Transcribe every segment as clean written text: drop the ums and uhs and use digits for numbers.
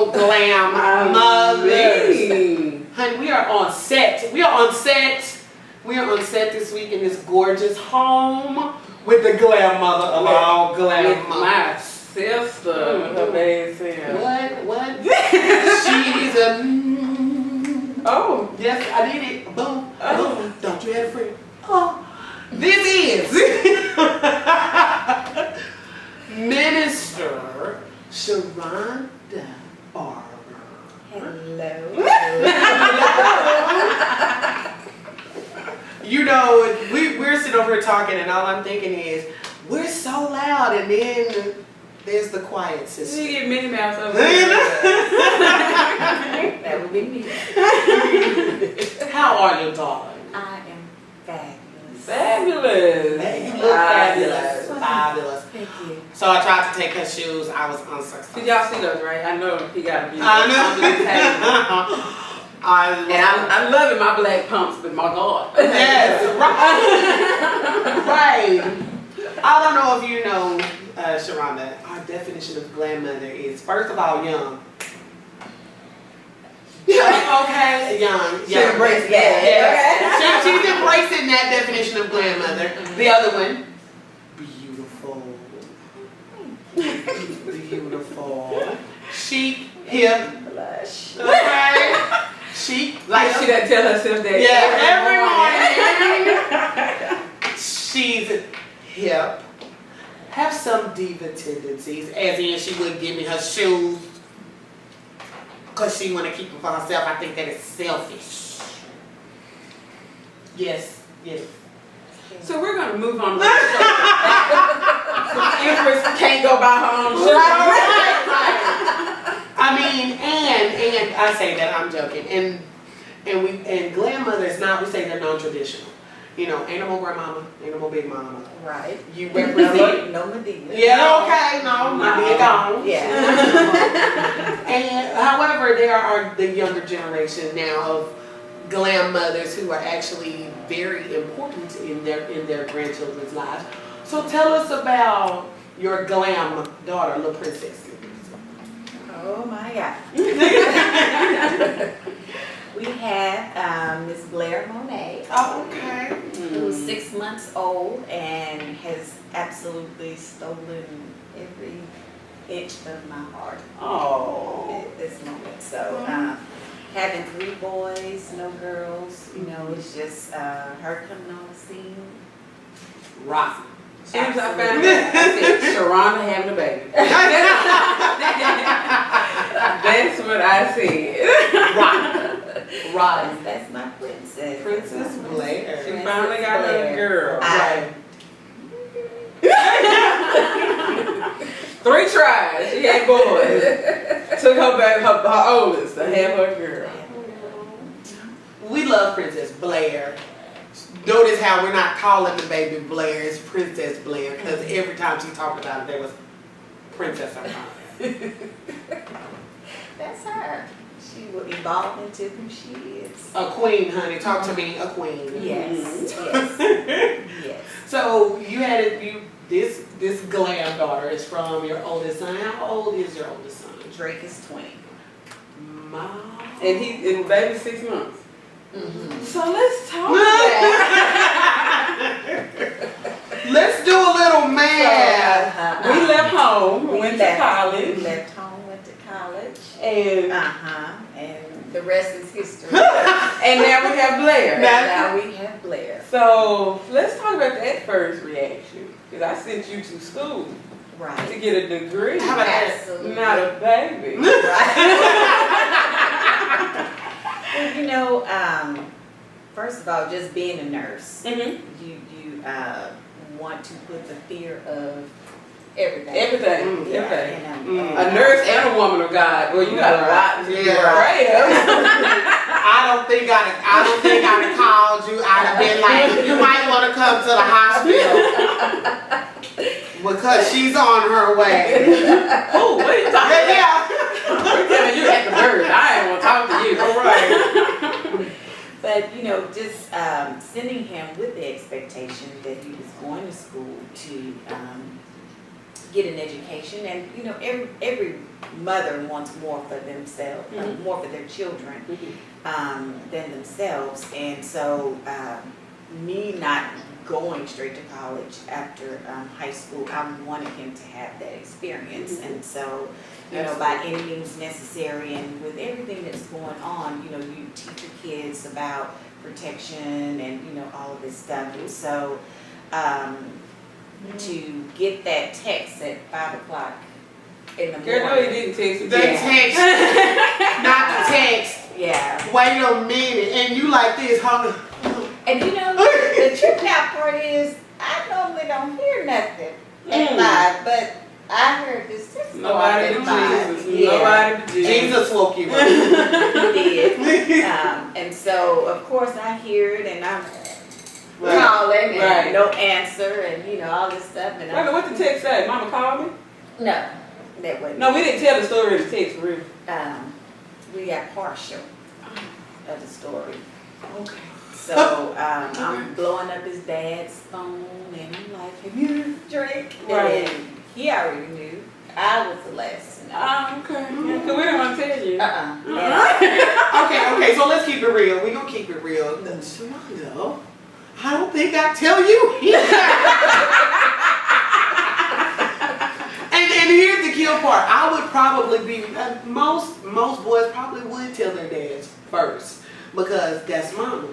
all GLAM mothers. Honey, we are on set. We are on set this week in this gorgeous home with the GLAM mother of all GLAM mothers. My sister, her baby said. What? She's a. Oh. Yes, I did it. Boom. Oh. Boom. Don't you have a friend? Oh. This is Minister Sharonda Barber. Hello. You know, we're sitting over here talking, and all I'm thinking is, we're so loud, and then there's the quiet sister. You get Minnie Mouse over there. That would be me. How are you, darling? I am fabulous. Fabulous. You look fabulous. Fabulous. Thank you. So I tried to take her shoes. I was unsuccessful. Did y'all see those, right? I know he got to be I know. under the table. I'm loving my black pumps, but my God. Yes, right. I don't know if you know, Sharonda, our definition of GLAM mother is, first of all, young. Okay, young. She embraced that. Yes. She's embracing that definition of GLAM mother. The other one, beautiful. Beautiful. Chic, hip. Blush. Okay. Chic. Like she doesn't tell herself that. Every morning. She's hip. Have some diva tendencies, as in she wouldn't give me her shoes because she want to keep them for herself. I think that is selfish. Yes. So we're going to move on to the show. Empress can't go buy her own shoes. Right. I mean, and I say that, I'm joking. And GLAM mothers now, we say they're non-traditional. You know, ain't no more grandmama, ain't no more big mama. Right. You represent. No Medina. Yeah, okay, no, Medina gone. Yeah. And however, there are the younger generation now of GLAM mothers who are actually very important in their grandchildren's lives. So tell us about your GLAM daughter, little princess. Oh my God. We have Miss Blair Monet. Oh, okay. Who's 6 months old and has absolutely stolen every inch of my heart at this moment. So having 3 boys, no girls, you know, it's just her coming on the scene. Rock. As soon as I found out, I said, Sharonda having a baby. That's what I said. Right. That's my princess. Princess Blair. She finally got a little girl. Right. 3 tries. She had boys. Took her back, her oldest, to have her girl. We love Princess Blair. Notice how we're not calling the baby Blair, it's Princess Blair, because every time she talked about it, there was Princess around. That's her. She will evolve into who she is. A queen, honey. Talk to me, a queen. Yes. Yes. So you had this GLAM daughter is from your oldest son. How old is your oldest son? Drake is 20. Mom. And the baby's 6 months. So let's talk about Let's do a little math. we left home, went to college. We left home, went to college. And And the rest is history. and now we have Blair. Now we have Blair. So let's talk about that first reaction. Because I sent you to school to Right. get a degree. How about that? Absolutely. Not a baby. Right. Well, you know, first of all, just being a nurse, you want to put the fear of everything. Everything. Yeah, Everything. and A nurse and a woman of God. Well, you got a lot to be afraid of. I don't think I'd have called you. I'd have been like, you might want to come to the hospital because she's on her way. Oh, what are you talking about? Yeah. We're telling you at the bird. I ain't want to talk to you. All right. But, you know, just sending him with the expectation that he was going to school to get an education. And, you know, every mother wants more for themselves, more for their children than themselves. And so me not going straight to college after high school, I wanted him to have that experience. And so, you know, by any means necessary, and with everything that's going on, you know, you teach your kids about protection and, you know, all of this stuff. And so to get that text at 5 o'clock in the morning. Girl, no, you didn't text me. The text, not the text. Yeah. Wait a minute, and you like this, huh? And you know, the tripping out part is, I normally don't hear nothing at 5, but I heard this text Nobody at but 5. Jesus. Yeah. Nobody but Jesus. Jesus woke you up. He did. And so, of course, I hear it, and I'm calling, and no answer, and you know, all this stuff. And Wait, what the text say? Mama called me? No, that wasn't. No, we didn't tell the story in the text, for real. We got partial of the story. Okay. So I'm blowing up his dad's phone, and I'm like, "Have you drank?" Right. And he already knew. I was the last to know. Okay. Because we didn't want to tell you. Okay, so let's keep it real. We're gonna keep it real. Sharonda, I don't think I tell you and here's the kill part. I would probably be, most boys probably would tell their dads first, because that's mama.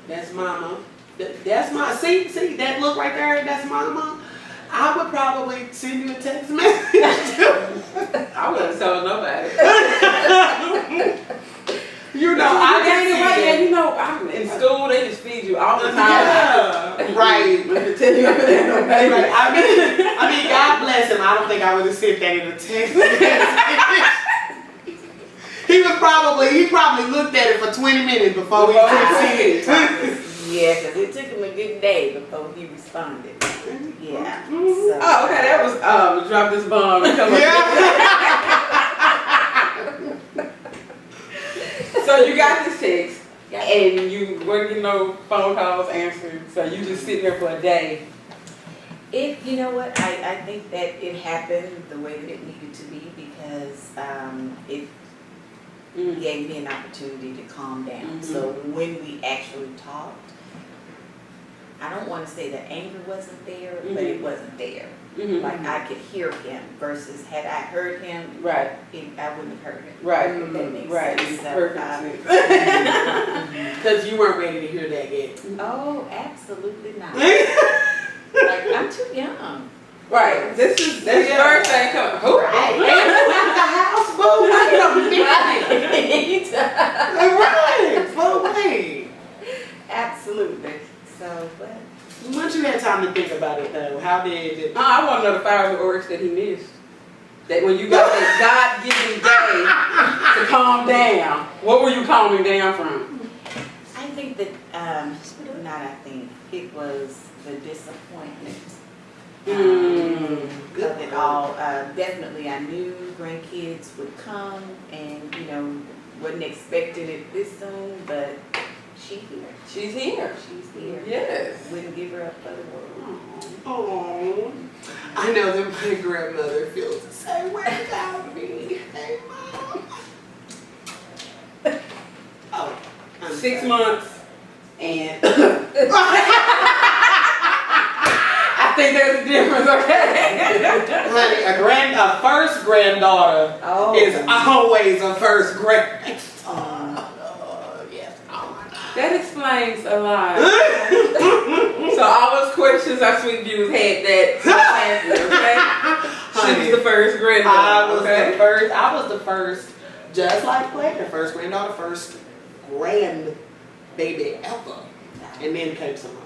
That's mama. That's my, see that look right there, that's mama. I would probably send you a text message. I wouldn't tell nobody. You know, I can see that. You know, I'm in school, they just feed you all the time. Yeah, right. Tell you everything, no baby. Right. I mean, God bless him. I don't think I would have sent that in a text message. He probably looked at it for 20 minutes before he could see it. Yeah, because it took him a good day before he responded. Yeah. So, Oh, okay, that was drop this bomb and come So you got this text, and you weren't getting no phone calls answered, so you just sit there for a day. you know what, I think that it happened the way that it needed to be, because it gave me an opportunity to calm down. So when we actually talked, I don't want to say that anger wasn't there, but it wasn't there. Like I could hear him, versus had I heard him, Right. I wouldn't have heard it. Right. If that makes Right. sense. So, Perfect sense. Because you weren't ready to hear that yet. oh, absolutely not. Like, I'm too young. Right. This first thing coming. Who? Ain't you the house, boo? Wait a minute. Right. Slow way. Absolutely. So, but Once you had time to think about it, though, how did it? I want to know the fires and orcs that he missed. That when you got that God-given day to calm down, what were you calming down from? I think that, it was the disappointment of it all. Definitely, I knew grandkids would come, and, you know, wasn't expecting it this soon, but she's here. She's here. She's here. Yes. Wouldn't give her up for the world. Oh, I know that my grandmother feels the same way about me. Hey, Mom. Oh, I'm 6 sorry. months, and I think there's a difference, okay? Honey, a first granddaughter is always a first grand. Yes. Oh my God. That explains a lot. So all those questions our sweet viewers had that answer, okay? She was the first granddaughter. I was the first, just like Claire, the first granddaughter, first grandbaby ever. And then came some more.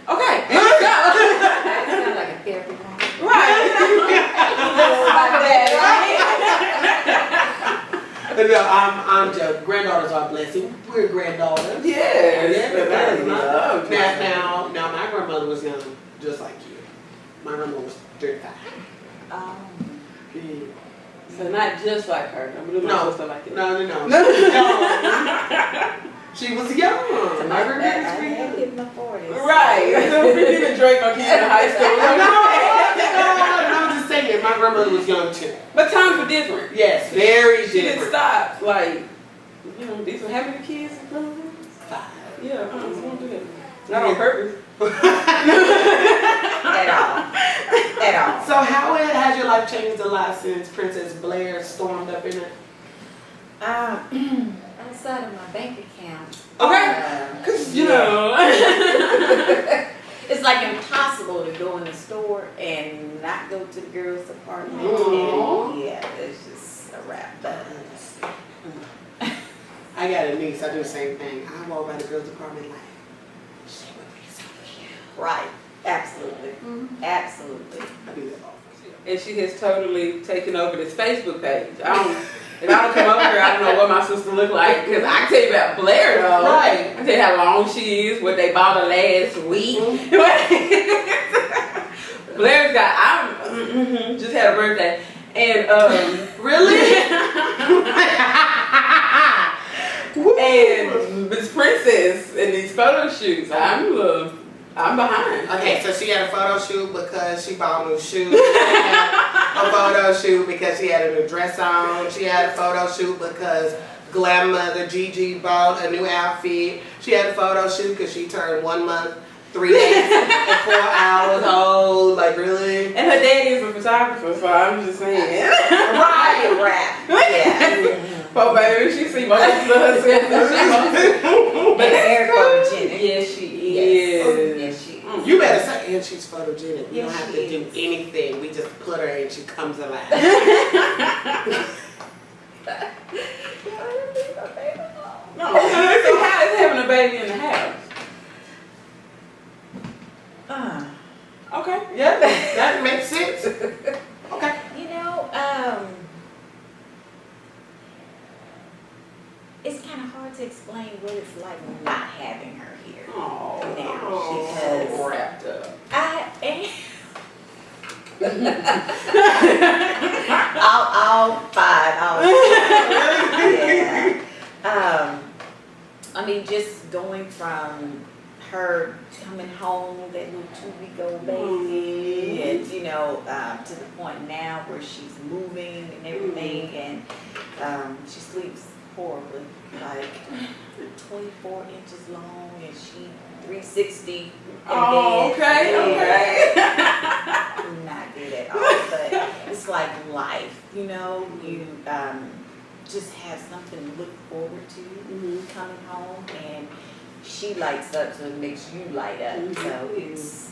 Okay, here we go. That sounds like a therapy moment. Right. No, I'm joking. Granddaughters are a blessing. We're granddaughters. Yes. Now my grandmother was young, just like you. My grandmother was 35. Yeah. So not just like her. I'm gonna do my sister like it. No. She was young. I had hit my 40s. Right. Don't forget to drink on kids in high school. No, I'm just saying, my grandmother was young too. But times were different. Yes, very She didn't different. stop. Like, you know, these were how many kids in front of her? 5. Yeah, I just won't do that. Not on purpose. At all. So how has your life changed a lot since Princess Blair stormed up in it? Outside of my bank account. Okay. Because, you know. It's like impossible to go in the store and not go to the girls' apartment. Aww. And yeah, it's just a wrap. But I got a niece, I do the same thing. I walk by the girls' apartment like, she would be so cute. right, absolutely, absolutely. I do that often. And she has totally taken over this Facebook page. If I don't come over here, I don't know what my sister look like. Because I can tell you about Blair though. Right. I can tell you how long she is, what they bought her last week. Blair's got, just had a birthday. And, Really? and Miss Princess in these photo shoots, I'm behind. Okay, so she had a photo shoot because she bought new shoes. She had a photo shoot because she had a new dress on. She had a photo shoot because Glam Mother Gigi bought a new outfit. She had a photo shoot because she turned 1 month, 3 days, and 4 hours old. Like, really? And her daddy is a photographer, so I'm just saying. Right, wrap. Yeah. Oh, baby, she see most of herself. And very photogenic. Yes, she Yes. is. Yes, she is. You better say, and she's photogenic. You Yes, don't have she to do is. anything. We just put her and she comes alive. No. So how is having a baby in the house? Okay. Yeah, that makes sense. Okay. You know, it's kind of hard to explain what it's like not having her here. Oh, Now, because wrapped up. I am. all 5. Yeah. I mean, just going from her coming home, that little 2-week-old baby, and you know, to the point now where she's moving and everything, and she sleeps horribly, like 24 inches long, and she 360 in Oh, bed. okay. Not good at all, but it's like life, you know, you just have something to look forward to coming home, and she lights up, so it makes you light up. So it's,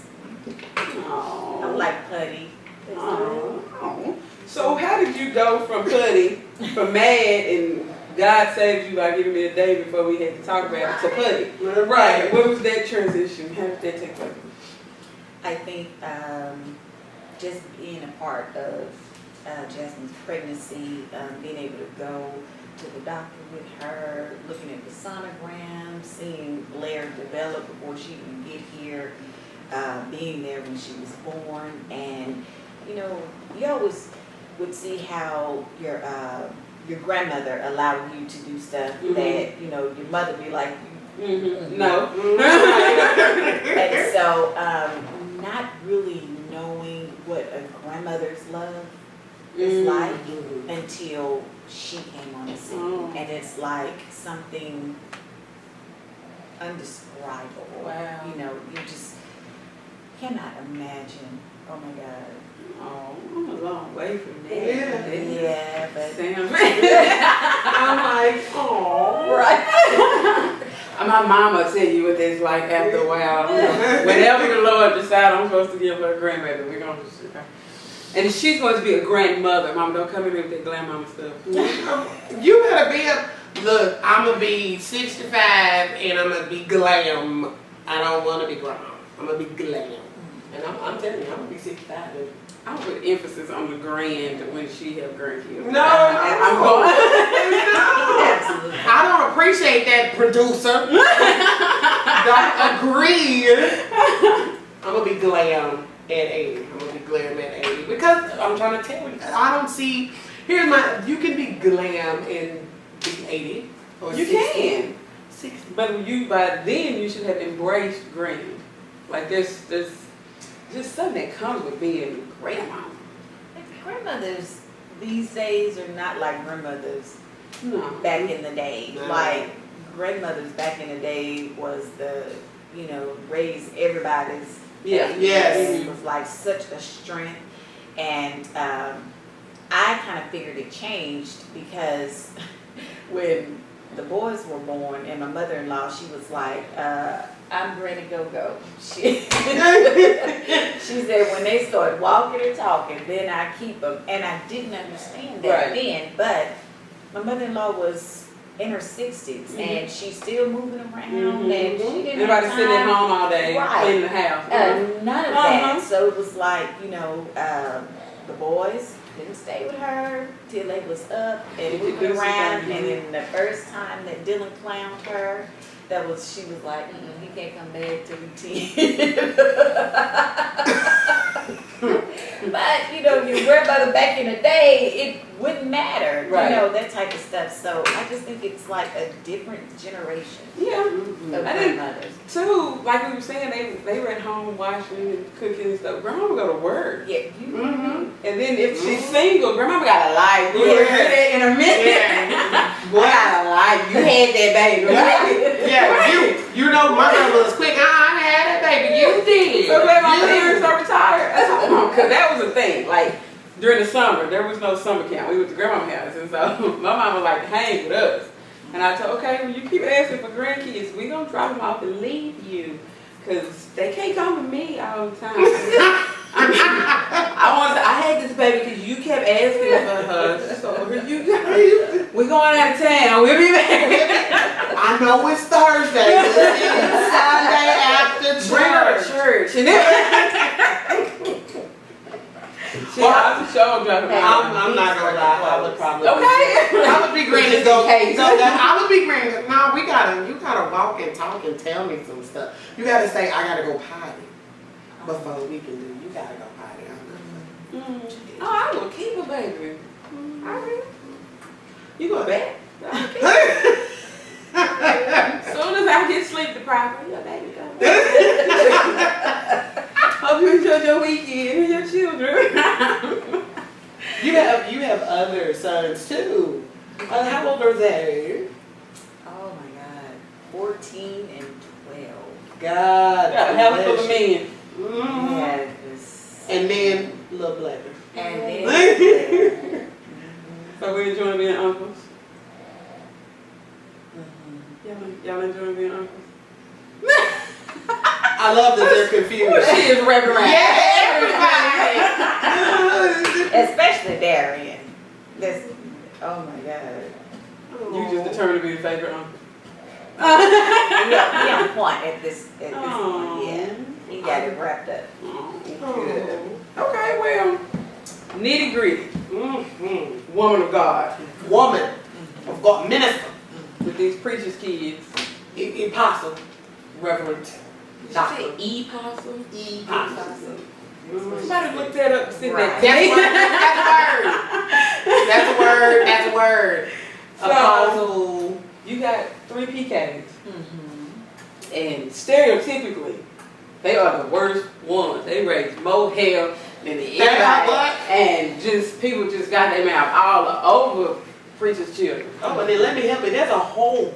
I'm like Putty. Oh. So how did you go from Putty, from mad and God saved you by giving me a day before we had to talk about it, to Putty? Right. What was that transition? How did that take place? I think just being a part of Jasmine's pregnancy, being able to go to the doctor with her, looking at the sonogram, seeing Blair develop before she even get here, being there when she was born, and you know, you always would see how your grandmother allowed you to do stuff that, you know, your mother be like, No. and so not really knowing what a grandmother's love is like until she came on the scene, and it's like something undescribable. Wow. You know, you just cannot imagine. Oh my God. Oh, I'm a long way from that. Yeah, but Sam. I'm like, oh. right. My mama tell you what that's like after a while. Whenever the Lord decides I'm supposed to give her a grandbaby, we're going to see her. And she's going to be a grandmother. Mom, don't come in here with that glam mama stuff. You better be look, I'm going to be 65 and I'm going to be glam. I don't want to be grandma. I'm going to be glam. And I'm telling you, I'm going to be 65, baby. I would put emphasis on the grand when she have grandkids. No, I'm going. Absolutely. I don't appreciate that, producer. Don't agree. I'm going to be glam at 80. I'm going to be glam at 80. Because I'm trying to tell you, I don't see, you can be glam and be 80 or You 60. can. 60. But by then you should have embraced grand. Like there's just something that comes with being a grandma. Grandmothers these days are not like grandmothers No. back in the day. No. Like grandmothers back in the day was raise everybody's Yeah. baby. Yes. It was like such a strength. And I kind of figured it changed because when the boys were born and my mother-in-law, she was like, I'm Granny Go-Go. She said when they start walking or talking, then I keep them. And I didn't understand that then, but my mother-in-law was in her 60s and she's still moving around and she didn't Everybody have sitting at time. home all day, Right. cleaning the house. None of that. So it was like, the boys couldn't stay with her till they was up and You could moving do some around. things. And then the first time that Dylan clowned her, she was like, he can't come back till he's 10. But, your grandmother back in the day, it wouldn't matter, Right. that type of stuff. So I just think it's like a different generation Yeah. Mm-hmm. of I didn't- grandmothers. Too, like we were saying, they were at home washing and cooking and stuff. Grandma would go to work. Yeah, Mm-hmm. And then if she's single, grandma got a life. We'll Yeah. hear that in a minute. Yeah. Boy, I got a life. You had that baby, right? Yeah, you know my grandma was quick. I had that baby. You did. So glad my You parents are retired. Because that was a thing. Like, during the summer, there was no summer camp. We went to grandma's house. And so my mom would like to hang with us. And I told, okay, when you keep asking for grandkids, we're going to drop them off and leave you. Because they can't come with me all the time. I had this baby because you kept asking for her. So here you go. We're going out of town. We'll be back. I know it's Thursday, but it's Sunday after church. Bring her to church. And then I was a show dropping. I'm not gonna lie. I would probably. Okay. I would be Granny Just go. in case. I would be Granny. No, you gotta walk and talk and tell me some stuff. You gotta say I gotta go potty before we can do. You gotta go potty. Oh, I will keep a baby. I will. You go back? As soon as I get sleep deprived, your baby go back. Hope you enjoyed your weekend and your children. You have other sons too. How old are they? Oh my God, 14 and 12. God. Got a hell full of bless you. men. Mhm. Yeah, And then little bladder. and then So we enjoying being uncles. Y'all enjoying being uncles? I love that they're confused. She is wrapping around. Yeah, especially Darian. Oh my God. You just determined to be the favorite uncle. He on point at this point, yeah. He got it wrapped up. Good. Okay, well, nitty gritty. Mm-hmm. Woman of God. Woman of God, minister, With these preachers' kids. apostle, reverend, doctor. E-possum? Apostle. Somebody look that up and send that That's a word. That's a word. So, Apostle. you got 3 PKs. Mm-hmm. And stereotypically, they are the worst ones. They raise more hell than anybody. And just people just got their mouth all over preachers' children. Oh, and then let me help you. There's a whole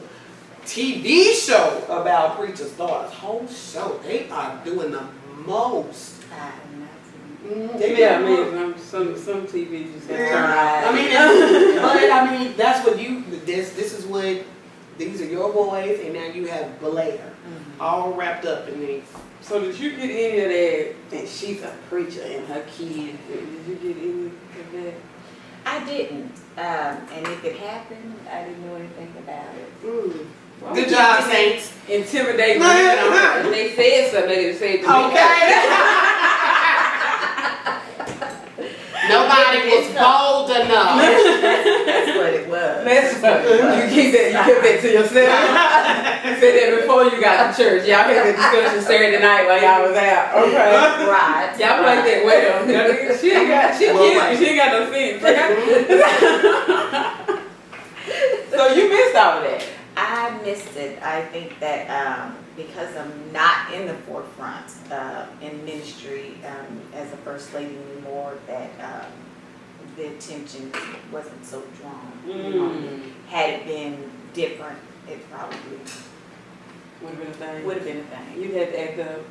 TV show about preachers' daughters. Whole show. They are doing the most. They Yeah, I do the most. mean, some TV just get Yeah. turned off. I mean, that's what this is what, these are your boys, and now you have Blair, all wrapped up in these. So did you get any of that she's a preacher and her kids? Did you get any of that? I didn't. And if it happened, I didn't know anything about it. Well, Good job, Saints. Intimidate women. If they said something, they would say it to me. Nobody was bold enough. That's what it was. That's funny. You keep that to yourself. You said that before you got to church. Y'all had the discussion Saturday night while y'all was out. Okay. Right. Y'all played that well. She ain't got, she ain't got no sense. So you missed all of that. I missed it. I think that because I'm not in the forefront in ministry as a first lady anymore, that the attention wasn't so drawn. Had it been different, it probably Would have been a thing. would have been a thing. You had to act up.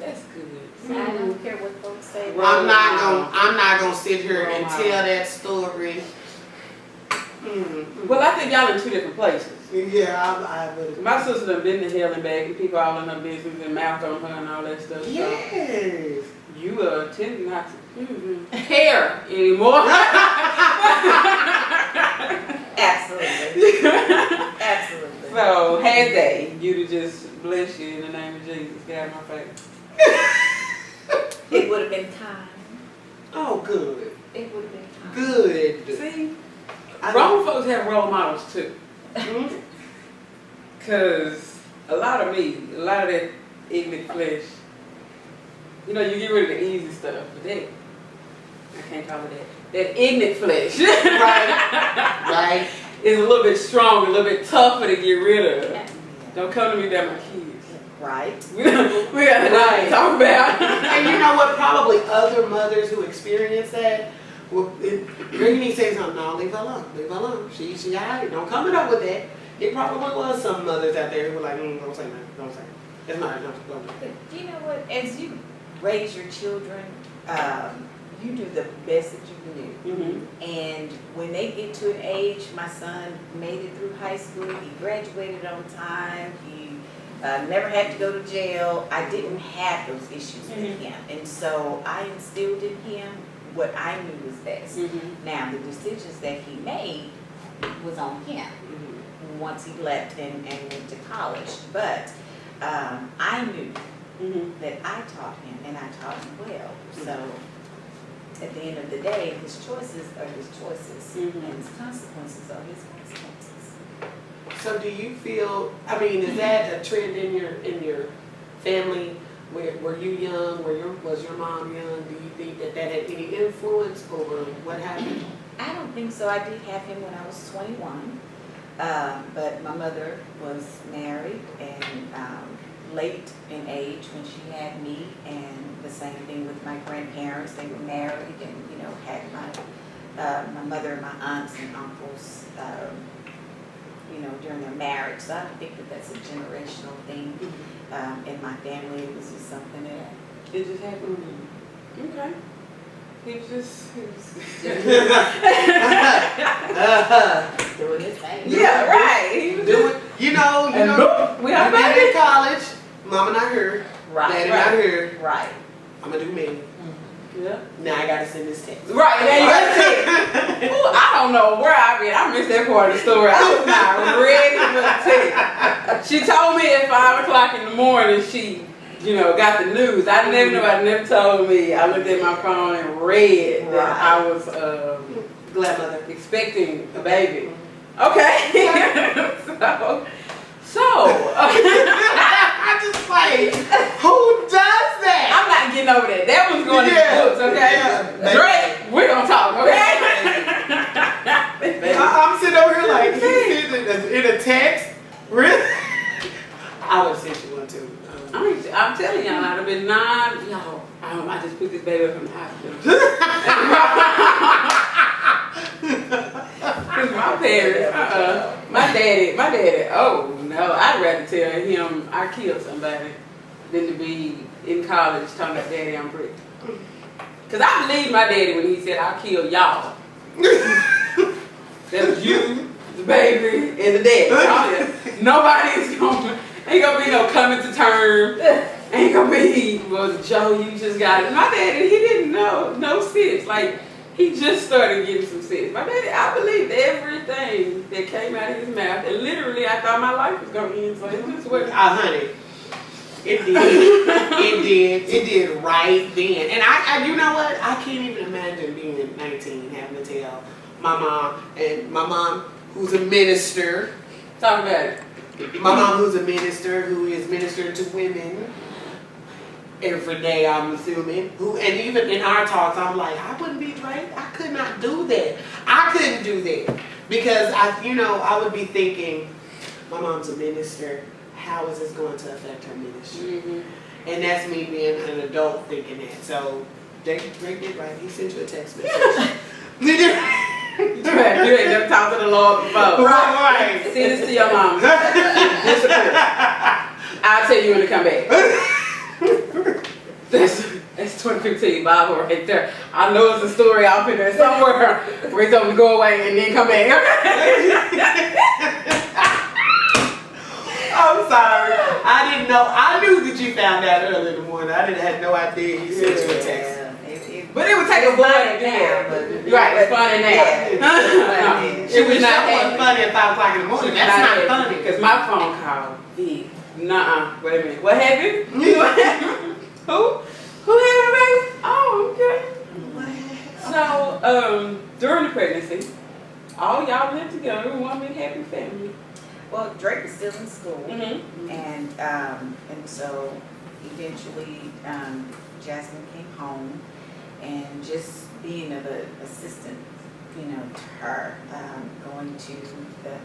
That's good. I don't care what folks say. I'm not gonna sit here and Wow. tell that story. Well, I think y'all in two different places. Yeah, I would. My sister done been to hell and back, and people all in her business and mouth on her and all that stuff. Yes. So you tend not to care anymore. Absolutely. Absolutely. So had they, you'd have just blessed you in the name of Jesus. Get out of my face. It would have been time. Oh, good. It would have been time. Good. See, grown folks have role models too. Mhm. Cause a lot of that ignorant flesh, you get rid of the easy stuff, but I can't call it that. That ignorant flesh, Right. is a little bit stronger, a little bit tougher to get rid of. Don't come to me about my kids. Right. We got nothing to talk about. And you know what? Probably other mothers who experience that. Well, Brittany say something. No, leave her alone. Leave her alone. She alright. Don't come it up with that. It probably was some mothers out there who were like, don't say that. Don't say that. It's not. Don't. But you know what? As you raise your children, you do the best that you can do. Mm-hmm. And when they get to an age, my son made it through high school. He graduated on time. He never had to go to jail. I didn't have those issues with him. And so I instilled in him what I knew was best. Mm-hmm. Now, the decisions that he made was on him once he left and went to college. But I knew that I taught him, and I taught him well. So at the end of the day, his choices are his choices, and his consequences are his consequences. So do you feel? I mean, is that a trend in your family? Were you young? Was your mom young? Do you think that had any influence over what happened? I don't think so. I did have him when I was 21, but my mother was married and late in age when she had me, and the same thing with my grandparents. They were married and had my mother and my aunts and uncles during their marriage. So I don't think that that's a generational thing. In my family, it was just something that It just happened. Okay. He was doing his thing. yeah, right. Do it. We you are been baby. in college. Mama not here. Right. Daddy not here. Right. I'm gonna do me. Yeah. Now I gotta send this text. Right, now you got to say, ooh, I don't know where I've been. I missed that part of the story. I was not ready for the text. She told me at 5 o'clock in the morning she, got the news. I never knew. I never told me. I looked at my phone and read that I was Glad mother. expecting a baby. Okay. so I just like, who does that? I'm not getting over that. That one's going in the books, okay? Yeah. Drake, we're gonna talk, okay? I'm sitting over here like, he sent in a text? Really? I would have sent you one too. I'm telling y'all, I'd have been 9. Y'all, I just picked this baby up from the hospital. Cause my parents, my daddy, oh no, I'd rather tell him I killed somebody than to be in college talking about daddy, I'm pregnant. Cause I believed my daddy when he said I'll kill y'all. That was you, the baby, and the daddy. Nobody's ain't gonna be no coming to terms. Ain't gonna be, well, Joe, you just got it. My daddy, he didn't know, no sense. Like, he just started getting some sense. My daddy, I believed everything that came out of his mouth. And literally, I thought my life was gonna end. So it just wasn't. Honey, it did. It did right then. And I, you know what? I can't even imagine being 19, having to tell my mom, who's a minister. Talk about it. My mom, who's a minister, who is ministering to women every day, I'm assuming. And even in our talks, I'm like, I wouldn't be right. I could not do that. I couldn't do that. Because I would be thinking, my mom's a minister. How is this going to affect her ministry? Mm-hmm. And that's me being an adult thinking that. So Drake did right. He sent you a text message. You ain't never talked to the Lord before. Right. Send this to your mom. Disappear. I'll tell you when to come back. That's 2015 Bible right there. I know it's a story out in there somewhere where he told me to go away and then come back. I'm sorry. I didn't know. I knew that you found out early in the morning. I had no idea he sent you a text. But it would take a boy to do that. Right, it's funny now. It was not funny at 5 o'clock in the morning. That's not funny. Because my phone call, wait a minute. What happened? Who had a baby? Oh, okay. So, during the pregnancy, all y'all lived together, one big happy family. Well, Drake was still in school, Mm-hmm. and so eventually Jasmine came home, and just being an assistant, to her, going to the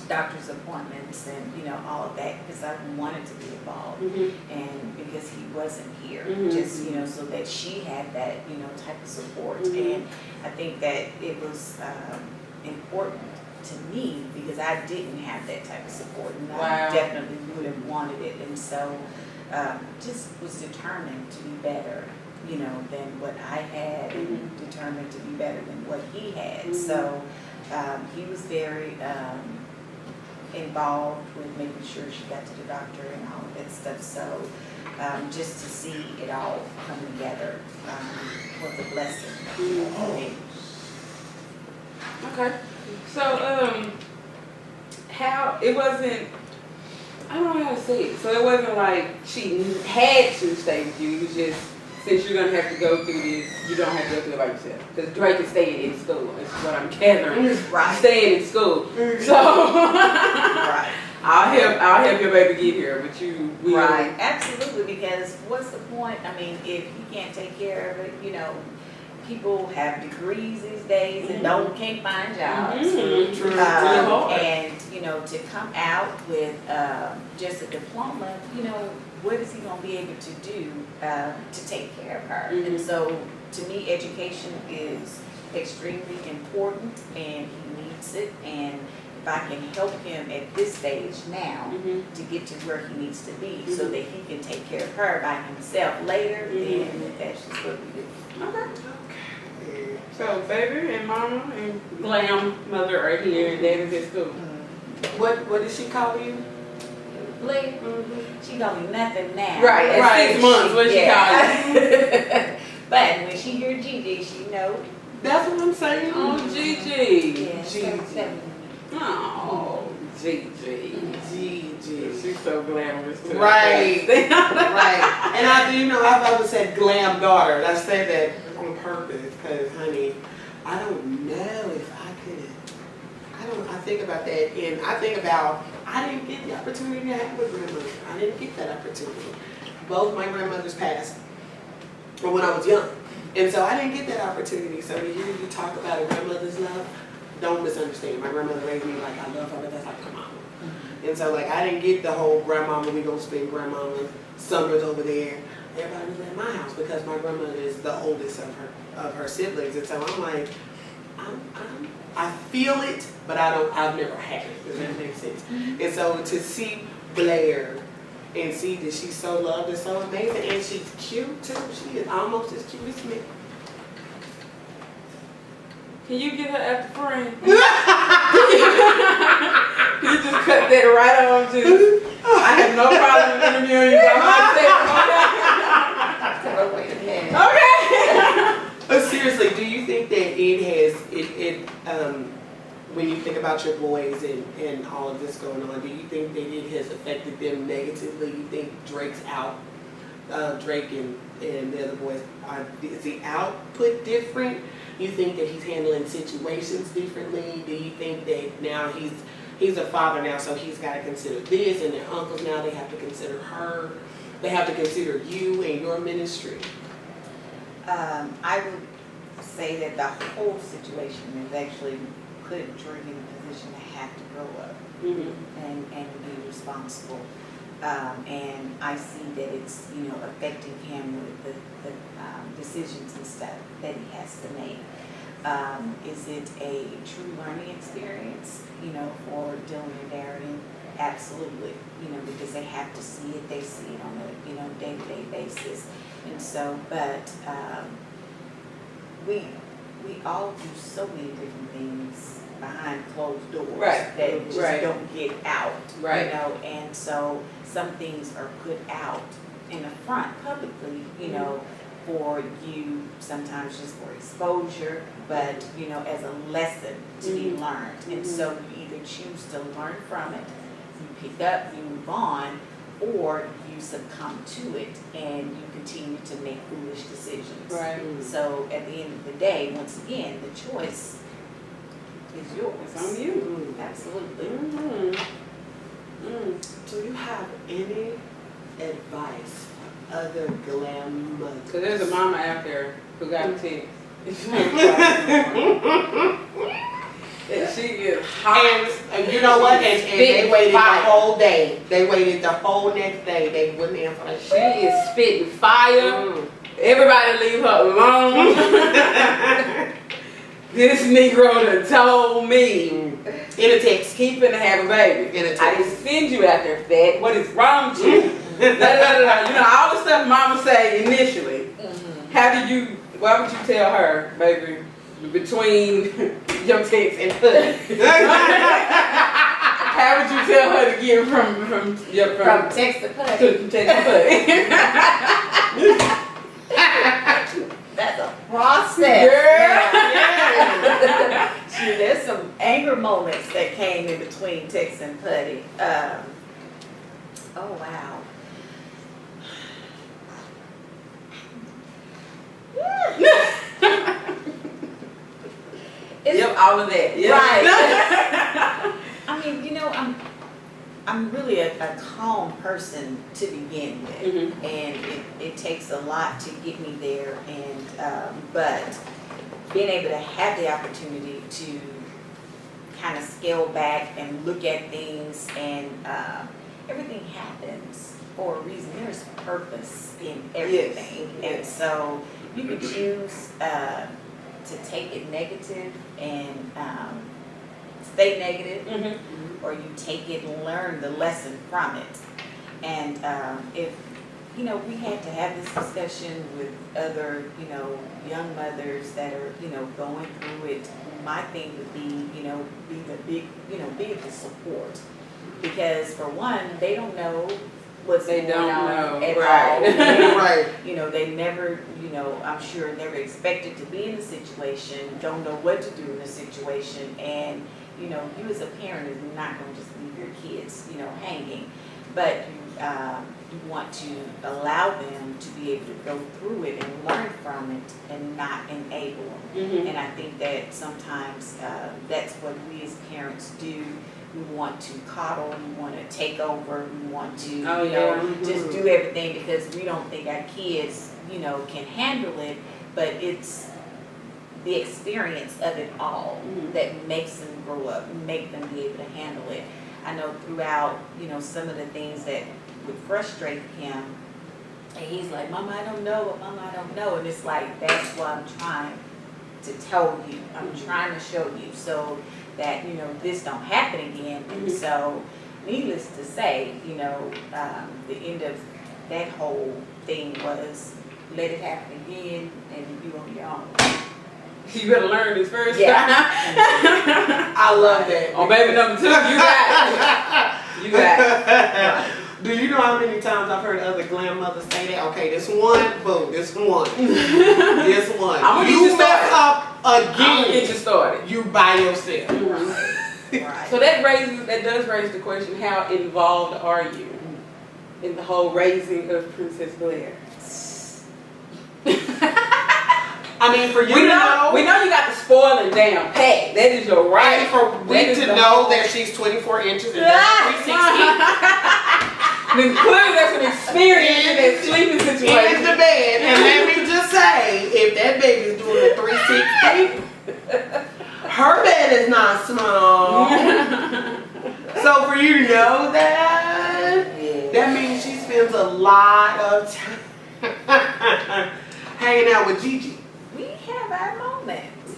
doctor's appointments and all of that, because I wanted to be involved, and because he wasn't here, just so that she had that type of support, and I think that it was important to me because I didn't have that type of support, and I definitely would have wanted it, and so just was determined to be better, than what I had, and determined to be better than what he had. So he was very involved with making sure she got to the doctor and all of that stuff. So just to see it all come together was a blessing for me. Okay. So, how, it wasn't, I don't know how to say it. So it wasn't like she had to stay with you. It was just, since you're going to have to go through this, you don't have to go through it by yourself. Because Drake is staying in school. That's what I'm gathering. Right. He's staying in school. So, Right. I'll help your baby get here, but you will. Right, absolutely, because what's the point? I mean, if you can't take care of it, people have degrees these days and can't find jobs. True. And to come out with just a diploma, what is he going to be able to do to take care of her? And so, to me, education is extremely important, and he needs it. And if I can help him at this stage now to get to where he needs to be, so that he can take care of her by himself later, then that's just what we do. Okay. So, baby and mama and GLAM mother are here, and dad is at school. What did she call you? Blair, she call me nothing now. Right, at 6 months, what she call you? But when she hear Gigi, she know. That's what I'm saying. Oh, Gigi. Yeah, Gigi. Oh, Gigi. Gigi. She's so glamorous too. Right. Right. And I've always said glam daughter. I say that on purpose because, honey, I don't know if I could. I think about that, and I think about I didn't get the opportunity to have a grandmother. I didn't get that opportunity. Both my grandmothers passed when I was young, and so I didn't get that opportunity. So to hear you talk about a grandmother's love, don't misunderstand. My grandmother raised me like I love her, but that's like her mama. And so I didn't get the whole grandmama, we gonna spend grandmama summers over there. Everybody was at my house because my grandmother is the oldest of her siblings, and so I'm like, I feel it, but I've never had it. Does that make sense? And so to see Blair and see that she's so loved and so amazing, and she's cute too. She is almost as cute as me. Can you get her at the frame? You just cut that right on to. I have no problem interviewing you by myself. Okay. But seriously, do you think that it when you think about your boys and all of this going on, do you think that it has affected them negatively? You think Drake's out, Drake and the other boys, is the output different? You think that he's handling situations differently? Do you think that now he's a father now, so he's got to consider this, and their uncles now, they have to consider her, they have to consider you and your ministry? I would say that the whole situation is actually put Jordan in a position to have to grow up and be responsible. And I see that it's, affecting him with the decisions and stuff that he has to make. Is it a true learning experience, for Dylan and Darren? Absolutely, because they have to see it. They see it on a, day-to-day basis. And so, but we all do so many different things behind closed doors that just don't get out, and so some things are put out in the front publicly, for you, sometimes just for exposure, but as a lesson to be learned. And so you either choose to learn from it, you pick up, you move on, or you succumb to it and you continue to make foolish decisions. Right. So at the end of the day, once again, the choice is yours. It's on you. Absolutely. Do you have any advice for other GLAM mothers? Because there's a mama out there who got a text. And she is hot. And you know what? And they waited the whole day. They waited the whole next day. They wouldn't answer. She is spitting fire. Everybody leave her alone. This Negro done told me In a text. he finna have a baby. In a text. I didn't send you out there for that. What is wrong with you? All the stuff mama say initially. Why would you tell her, baby, between your text and hood? How would you tell her to get from text to put? to text to hood? That's a process. Yeah. Shoot, there's some anger moments that came in between Tex and Putty. Oh wow. All of that. Yep. Right. I mean, I'm really a calm person to begin with, and it takes a lot to get me there. And but being able to have the opportunity to kind of scale back and look at things, and everything happens for a reason. There's purpose in everything, and so you can choose to take it negative and stay negative, or you take it and learn the lesson from it. And if we had to have this discussion with other young mothers that are going through it, my thing would be be the support, because for one, they don't know what's going on at all. Right. They never, I'm sure never expected to be in a situation, don't know what to do in a situation, and you as a parent is not going to just leave your kids, hanging, but you want to allow them to be able to go through it and learn from it and not enable them. And I think that sometimes that's what we as parents do. We want to coddle, we want to take over, we want to just do everything because we don't think our kids can handle it, but it's the experience of it all that makes them grow up, make them be able to handle it. I know throughout some of the things that would frustrate him, and he's like, Mama, I don't know, Mama, I don't know, and it's like, that's what I'm trying to tell you, I'm trying to show you so that this don't happen again. And so needless to say, the end of that whole thing was let it happen again and you on your own. You better learn this first Yeah. I love that. On baby number 2, you got it. You got it. Right. Do you know how many times I've heard other GLAM mothers say that? Okay, this one, boom, this one. This one. I'm gonna get You you mess started. up I'm gonna again, get you started. you by yourself. Right. So that does raise the question: how involved are you in the whole raising of Princess Blair? I mean, for you We to know you got the spoiling down pat. That is your right. and for we to know that she's 24 inches and 360 Then clearly that's an experience in that sleeping in situation. the bed, and let me just say, if that baby's doing a 360 6 feet. Her bed is not small. So for you to know that, that means she spends a lot of time hanging out with Gigi. We have our moments.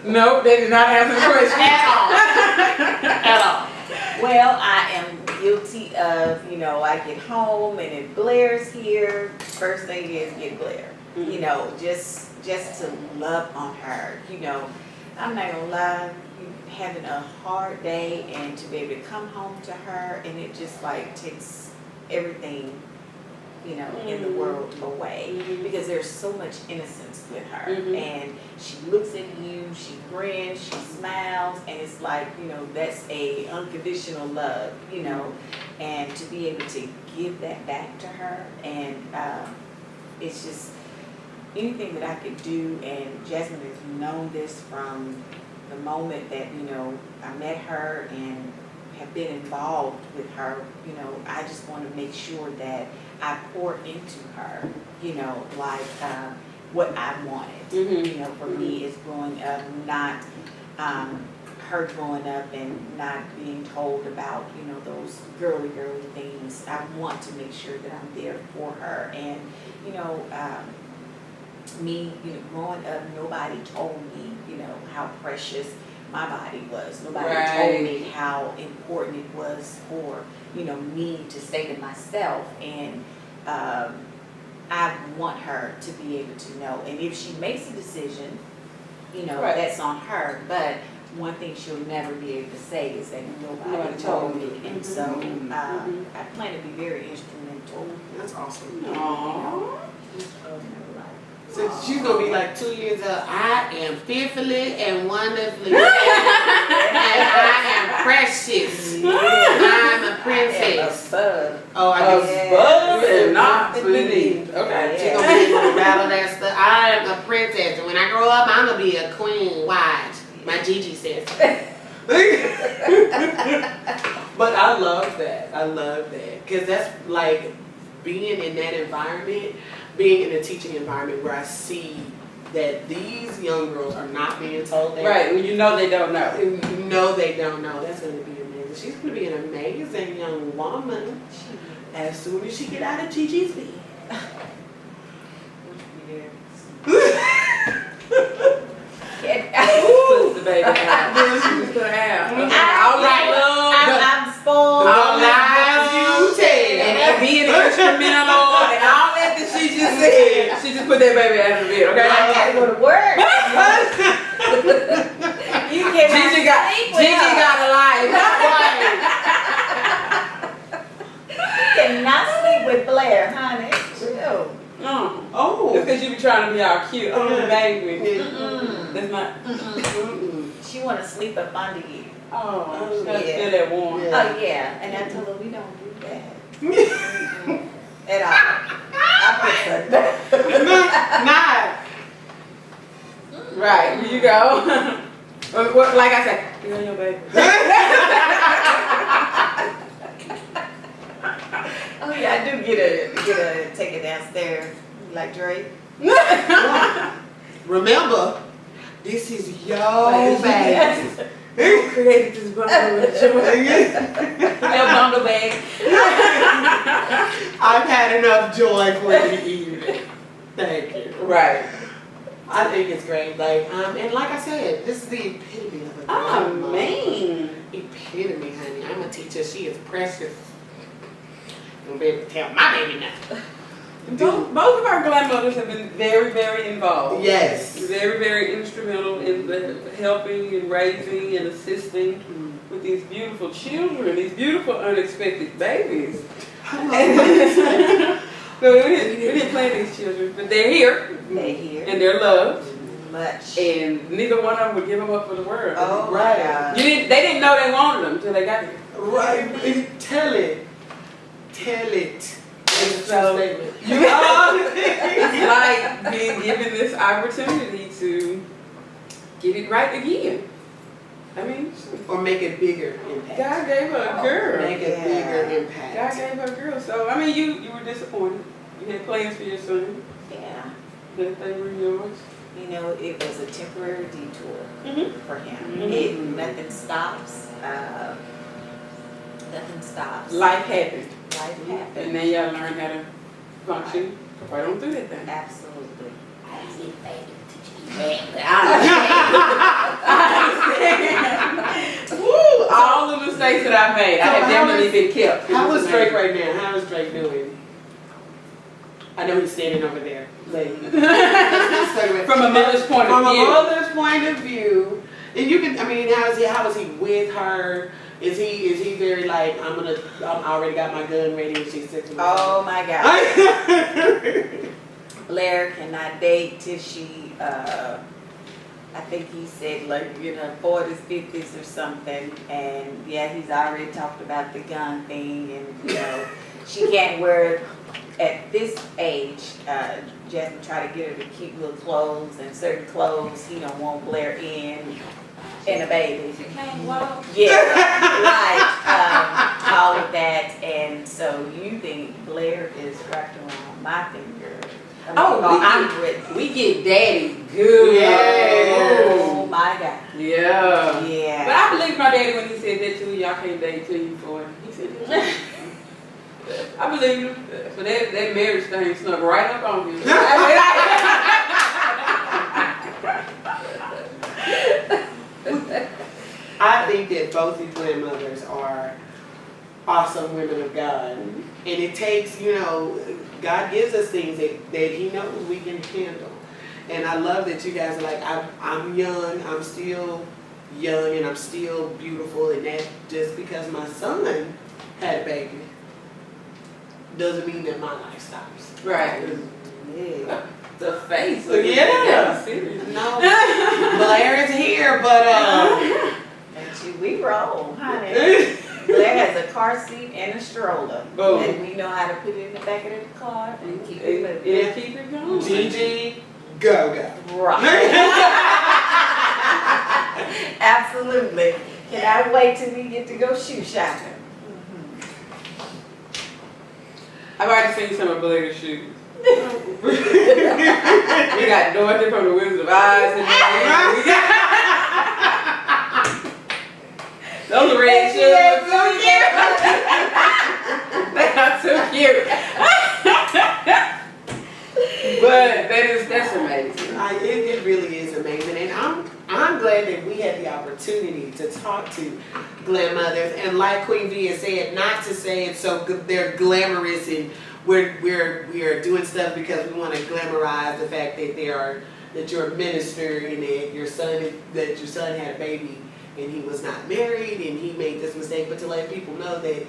Nope, they did not answer the question. At all. Well, I am guilty of, I get home and it Blair's here. First thing is get Blair. Just to love on her. I'm not gonna lie, having a hard day and to be able to come home to her and it just like takes everything, in the world away because there's so much innocence with her and she looks at you, she grins, she smiles, and it's like, that's a unconditional love, and to be able to give that back to her and it's just anything that I could do, and Jasmine has known this from the moment that, I met her and have been involved with her, I just want to make sure that I pour into her, what I wanted. For me is growing up, not her growing up and not being told about, those girly things. I want to make sure that I'm there for her. And, me, growing up, nobody told me, how precious my body was. Nobody told me how important it was for, me to stay to myself. And I want her to be able to know. And if she makes a decision, that's on her. But one thing she'll never be able to say is that nobody told me. And so I plan to be very instrumental. That's awesome. Aww. So she's gonna be like 2 years old. I am fearfully and wonderfully made, and I am precious. I'm a princess. Oh, I guess above and not beneath. Okay. She's gonna be able to rattle that stuff. I am a princess, and when I grow up, I'm gonna be a queen. Why? My Gigi says. But I love that. Because that's like being in that environment. Being in a teaching environment where I see that these young girls are not being told that. Right, when they don't know. They don't know. That's going to be amazing. She's going to be an amazing young woman as soon as she get out of Gigi's bed. Puts the baby out. She's going to have. I'm spoiled. All lies you tell. And being instrumental and all that she just said. She just put that baby out of bed, okay? I gotta go to work. Gigi got a life. You cannot sleep with Blair, honey. Oh. It's because you be trying to be all cute. Oh, baby. That's not. She want to sleep up under you. Oh, she got to feel that warm. Oh, yeah. And I told her we don't do that. At all. I prefer Not. Right, here you go. Like I said, you're your baby. Oh yeah, I do get a take it downstairs like Drake. Remember, this is your baby. Who created this bundle of joy? Your bundle bag. I've had enough joy for the evening. Thank you. Right. I think it's great. And like I said, this is the epitome of a grandma. Epitome, honey. I'm a teacher. She is precious. You'll be able to tell my baby nothing. Both of our grandmothers have been very, very involved. Yes. Very, very instrumental in the helping and raising and assisting with these beautiful children, these beautiful unexpected babies. So we didn't plan these children, but they're here. They're here. And they're loved. Much. And neither one of them would give them up for the world. Oh, right. They didn't know they wanted them until they got here. Right. Tell it. So it's like being given this opportunity to get it right again. I mean, or make a bigger impact. God gave her a girl. Make a bigger impact. God gave her a girl. So I mean, you were disappointed. You had plans for your son. Yeah. that they were yours? You know, it was a temporary detour for him. Mhm. Nothing stops. Nothing stops. Life happened. Life happens. And then y'all learn how to function right on through that thing. Absolutely. Woo! All the mistakes that I've made, I have definitely been kept. How is Drake right now? How is Drake doing? I know he's standing over there. From a mother's point of view. From a mother's point of view. And you can, I mean, how is he with her? Is he very like, I already got my gun ready and she's sitting? Oh my God. Blair cannot date till she, I think he said like, 40s, 50s or something. And yeah, he's already talked about the gun thing and, she can't wear it at this age. Jasmine tried to get her to keep little clothes and certain clothes he don't want Blair in. And a baby. You can't walk. Yeah, right. All of that. And so you think Blair is wrapped around my finger. We get daddy good. Yeah. Oh my God. Yeah. Yeah. But I believe my daddy when he said that too. Y'all can't date till you 40. He said that. I believe him. So that marriage thing snuck right up on you. I think that both these grandmothers are awesome women of God. And it takes, God gives us things that He knows we can handle. And I love that you guys are like, I'm young, I'm still young, and I'm still beautiful. And that just because my son had a baby doesn't mean that my life stops. Right. Yeah. The face. Yeah. Serious. No, Blair is here, but And we roll, honey. Blair has a car seat and a stroller. Boom. And we know how to put it in the back of the car and keep it moving. Yeah, keep it going. Gigi, go. Right. Absolutely. Can I wait till we get to go shoe shopping? I've already seen some of Blair's shoes. We got Dorothy from the Wizard of Oz in there. Those are red shoes. They are so cute. But that's amazing. It really is amazing, and I'm glad that we had the opportunity to talk to glam mothers. And like Queen V has said, not to say it's so good, they're glamorous and we're doing stuff because we want to glamorize the fact that that you're a minister and that your son had a baby and he was not married and he made this mistake, but to let people know that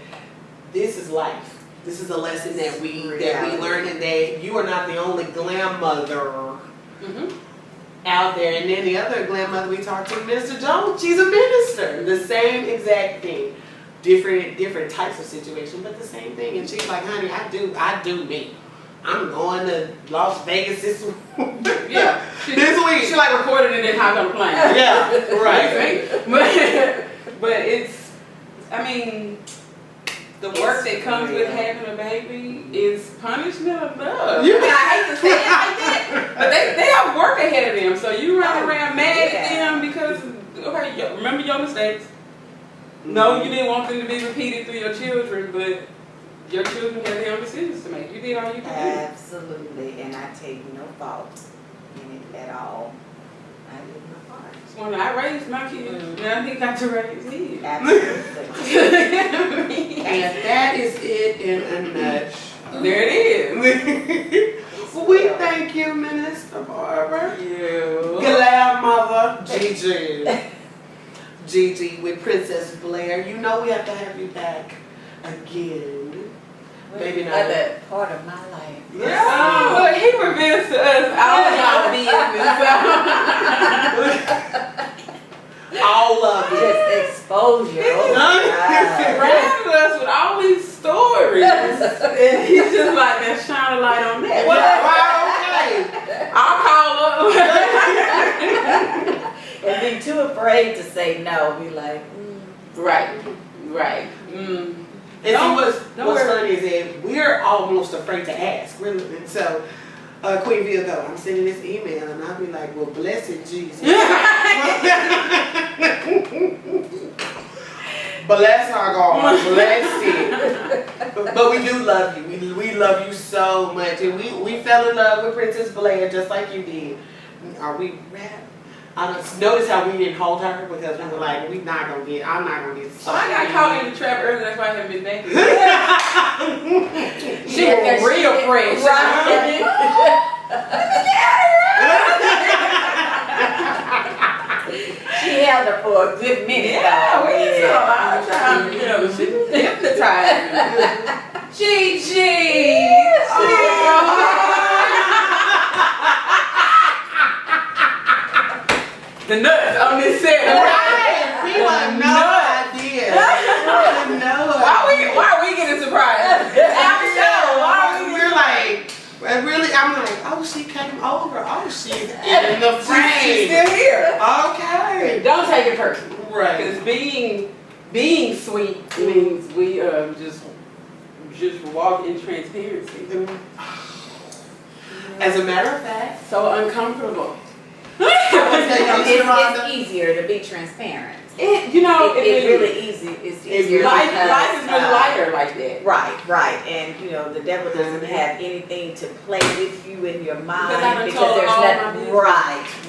this is life. This is a lesson that we learn, and that you are not the only glam mother out there. And then the other glam mother we talked to, Mr. Jones, she's a minister. The same exact thing. Different types of situation, but the same thing. And she's like, honey, I do me. I'm going to Las Vegas this week. Yeah. This week. She like recorded it and hop on a plane. Yeah, right. But it's, I mean, the work that comes with having a baby is punishment enough. Yeah. I mean, I hate to say it like that, but they have work ahead of them. So you run around mad at them because, okay, remember your mistakes. No, you didn't want them to be repeated through your children, but your children have their own decisions to make. You did all you could do. Absolutely, and I take no fault in it at all. I did my part. When I raised my kids, now he got to raise his. Absolutely. And that is it in a nutshell. There it is. Well, we thank you, Minister Barber. Yeah. Glam mother, Gigi with Princess Blair. You know we have to have you back again. Maybe not. Another part of my life. Yeah. Oh, look, he reveals to us all y'all business. All of it. Just exposure. Oh my Surrounded us with all these stories. And he's just like, let's shine a light on that. Well, okay. I'll call up. And be too afraid to say no. Be like, Right. And see, what's funny is that we're almost afraid to ask. And so, Queen V will go, I'm sending this email, and I'll be like, well, blessed Jesus. Bless our God, bless it. But we do love you. We love you so much. And we fell in love with Princess Blair just like you did. Are we rap? Notice how we didn't hold her because we were like, I'm not gonna get So I got caught in the trap earlier, that's why I haven't been back. She was real fresh. She held her for a good minute. Yeah, I was trying to, she was hypnotized. Gigi! The nuts on this set. Right. We had no idea. Why are we getting surprised? We're like, really, I'm like, oh, she came over. Oh, she's in the frame. She's still here. Okay. Don't take it personal. Right. Because being sweet means we just walk in transparency. As a matter of fact, So uncomfortable. It's easier to be transparent. It's really easy. It's easier. Life because, is much lighter like that. Right. And the devil doesn't have anything to play with you in your mind Because there's all my nothing. business.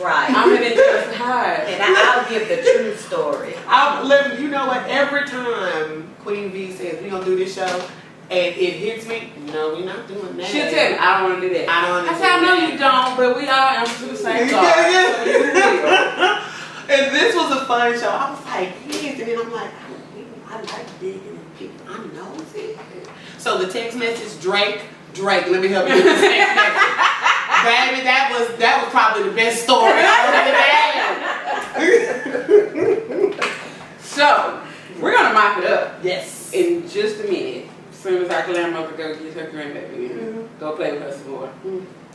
Right. I'm gonna just hide. And I'll give the true story. you know what? Every time Queen V says we gonna do this show, and it hits me, no, we're not doing that. She'll tell me, I don't want to do that. I don't. I said, I know you don't, but we all answer to the same God. And this was a fun show. I was like, yes, and then I'm like, I like digging and people. I'm nosy. So the text message, Drake, let me help you with this text message. Baby, that was probably the best story of the day. So, we're going to mop it up. Yes. In just a minute. As soon as our grandmother go get her grandbaby in, go play with her some more.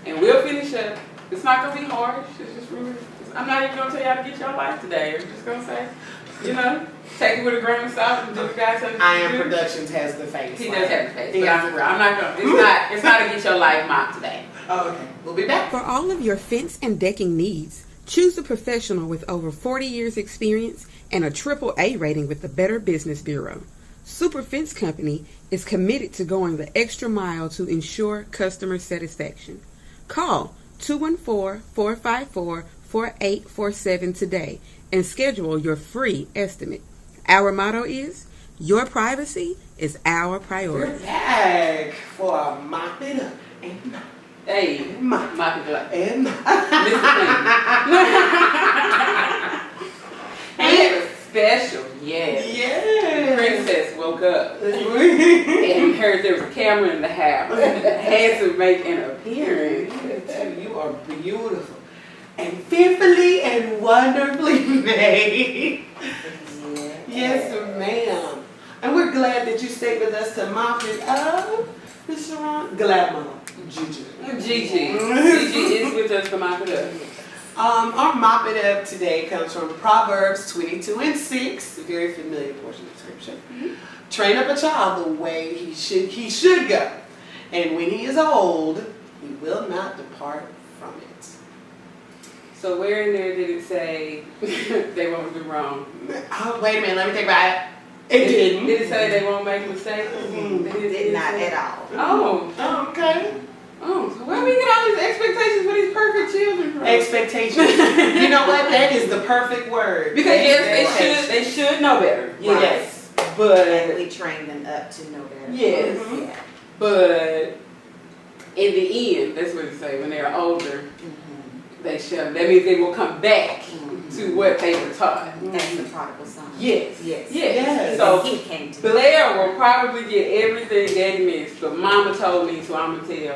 And we'll finish up. It's not going to be harsh. It's just really, I'm not even going to tell y'all to get your life today. I'm just going to say, take it with a grain of salt and do what God says. I Am Productions has the face. He does have the face. He But has I'm not going to, it's not to get your life mopped today. Oh, okay. We'll be back. For all of your fence and decking needs, choose a professional with over 40 years experience and a AAA rating with the Better Business Bureau. Super Fence Company is committed to going the extra mile to ensure customer satisfaction. Call 214-454-4847 today and schedule your free estimate. Our motto is, your privacy is our priority. We're back for a mop it up and mop. Hey, Mop. mop it up. And mop. And special, yes. Yeah. Princess woke up and heard there was a camera in the house. Had to make an appearance. You are beautiful and fearfully and wonderfully made. Yes, ma'am. And we're glad that you stayed with us to mop it up, Miss Sharonda. Glad, Mama. Gigi. Gigi is with us to mop it up. Our mop it up today comes from Proverbs 22:6, a very familiar portion of scripture. Train up a child the way he should go, and when he is old, he will not depart from it. So where in there did it say they won't do wrong? Oh, wait a minute, let me think about it. It didn't. Did it say they won't make mistakes? It did not at all. Oh. Okay. Oh, so where we get all these expectations for these perfect children from? Expectations. You know what? That is the perfect word. Because yes, they should know better. Yes. And But we train them up to know better. yes. Yeah. But in the end, that's what it say, when they're older, they shall. That means they will come back to what they were taught. That's the prodigal son. Yes. Yes. Yes. So he came to Blair will probably get everything Daddy missed, but Mama told me, so I'm gonna tell you.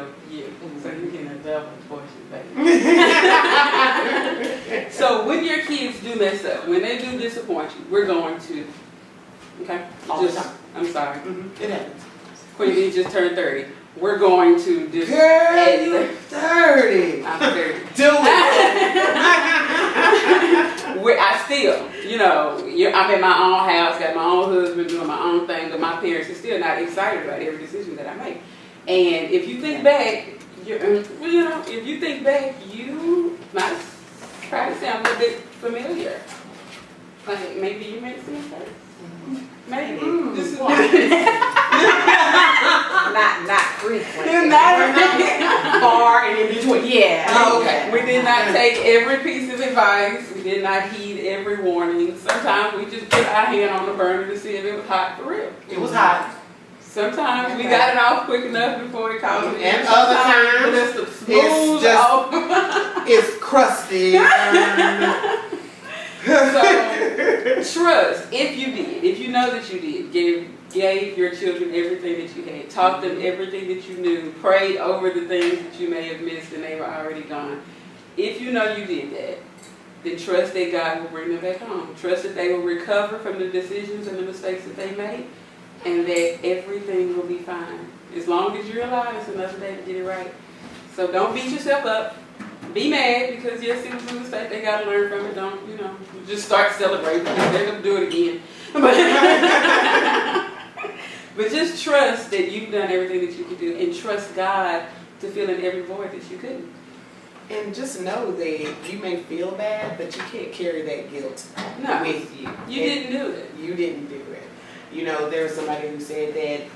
So you get a double portion, baby. So when your kids do mess up, when they do disappoint you, we're going to. Okay. All the time. I'm sorry. It happens. Queen B just turned 30. We're going to just. Girl, you're 30. I'm 30. Do it. I still, I'm in my own house, got my own husband, doing my own thing, but my parents are still not excited about every decision that I make. And if you think back, Well, you know, if you think back, you might try to sound a little bit familiar. Like maybe you made some mistakes. Maybe. This is not frequent. Not far and in between. Yeah. Oh, okay. We did not take every piece of advice. We did not heed every warning. Sometimes we just put our hand on the burner to see if it was hot for real. It was hot. Sometimes we got it off quick enough before it caused it. And other times it's just off. It's crusty. So trust. If you did, if you know that you did, gave your children everything that you had, taught them everything that you knew, prayed over the things that you may have missed and they were already gone. If you know you did that, then trust that God will bring them back home. Trust that they will recover from the decisions and the mistakes that they made, and that everything will be fine. As long as you're alive, it's another day to get it right. So don't beat yourself up. Be mad because yes, it was a mistake. They got to learn from it. Don't, you know, just start celebrating. They're going to do it again. But just trust that you've done everything that you could do, and trust God to fill in every void that you couldn't. And just know that you may feel bad, but you can't carry that guilt with you. You didn't do it. You didn't do it. You know, there was somebody who said that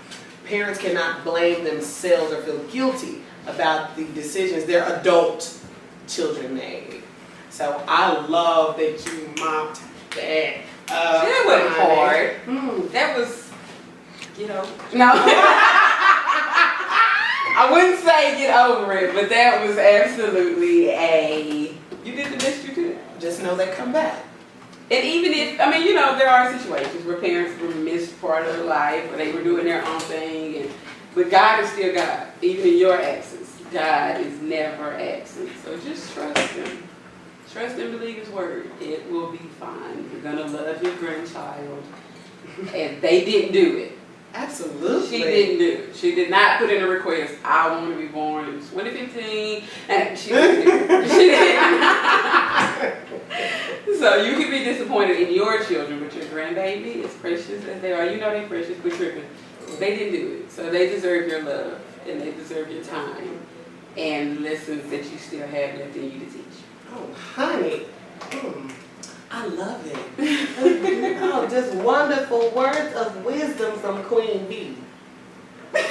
parents cannot blame themselves or feel guilty about the decisions their adult children made. So I love that you mopped that up. That wasn't hard. That was, you know. No. I wouldn't say get over it, but that was absolutely you did the best you could. Just know they come back. And even if, I mean, you know, there are situations where parents were missed part of their life, or they were doing their own thing, but God is still God, even in your absence. God is never absent. So just trust Him. Trust and believe His word. It will be fine. You're going to love your grandchild. And they didn't do it. Absolutely. She didn't do it. She did not put in a request, I want to be born in 2015. And she didn't do it. She didn't. So you can be disappointed in your children, but your grandbaby, as precious as they are, you know they're precious, but tripping. They didn't do it. So they deserve your love, and they deserve your time, and lessons that you still have left in you to teach. Oh, honey. I love it. Oh, just wonderful words of wisdom from Queen B. Okay.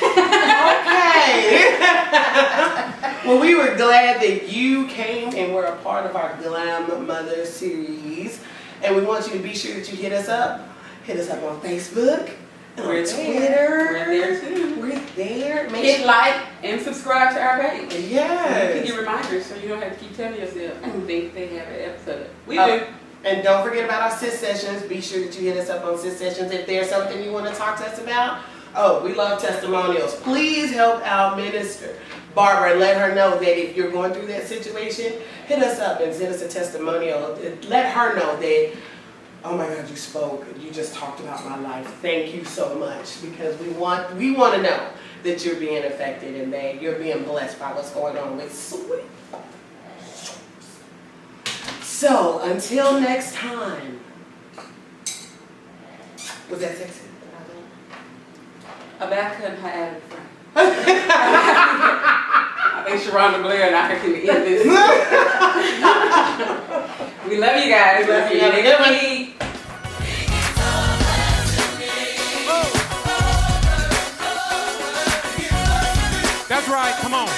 Well, we were glad that you came and were a part of our GLAM Mother series. And we want you to be sure that you hit us up. Hit us up on Facebook. We're on Twitter. We're there too. We're there. Hit like and subscribe to our page. Yes. You can get reminders so you don't have to keep telling yourself, I think they have an episode. We do. And don't forget about our sis sessions. Be sure that you hit us up on sis sessions if there's something you want to talk to us about. Oh, we love testimonials. Please help our minister, Barbara, and let her know that if you're going through that situation, hit us up and send us a testimonial. Let her know that, oh my God, you spoke. You just talked about my life. Thank you so much, because we want to know that you're being affected and that you're being blessed by what's going on with S.W.E.E.P. So, until next time. Was that sexy? About cutting her out of the front. I think Sharonda Blair and I can end this. We love you guys. Love you next week. That's right, come on.